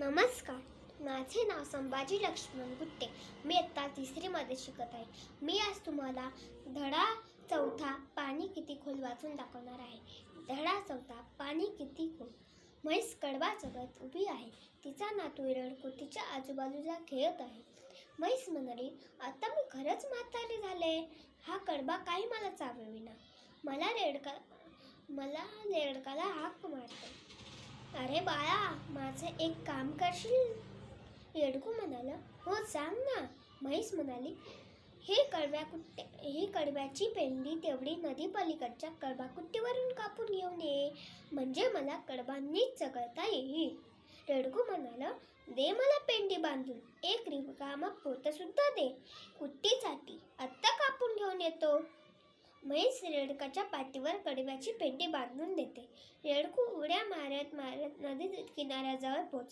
नमस्कार. माझे नाव संभाजी लक्ष्मण गुट्टे. मी इयत्ता 3मध्ये शिकत आहे. मी आज तुम्हाला धडा 4 पाणी किती खोल वाचून दाखवणार आहे. धडा 4 पाणी किती खोल. म्हैस कडबा चढत उभी आहे. तिचा नातू रेडको तिच्या आजूबाजूला खेळत आहे. म्हैस म्हणाली, आता मी खरंच म्हातारी झाले. हा कडबा काही मला चालविना. मला रेडकाला हाक मारते. अरे बाळा, माझे एक काम करशील? रेडकू म्हणाला, हो सांग ना. म्हैस म्हणाली, ही कडब्याची पेंडी तेवढी नदी पलीकडच्या कडबाकुट्टीवरून कापून घेऊन ये, म्हणजे मला कडबा नीट चघळता येईल. रेडकू म्हणाला, दे मला पेंडी बांधून. एक रिकामा पोतसुद्धा दे. कुट्टीसाठी आत्ता कापून घेऊन येतो. म्हैस रेडकाच्या पाठीवर कडब्याची पेंडी बांधून देते. रेडकू उड्या मारत मारत नदी किनाऱ्याजवळ पोहोचला.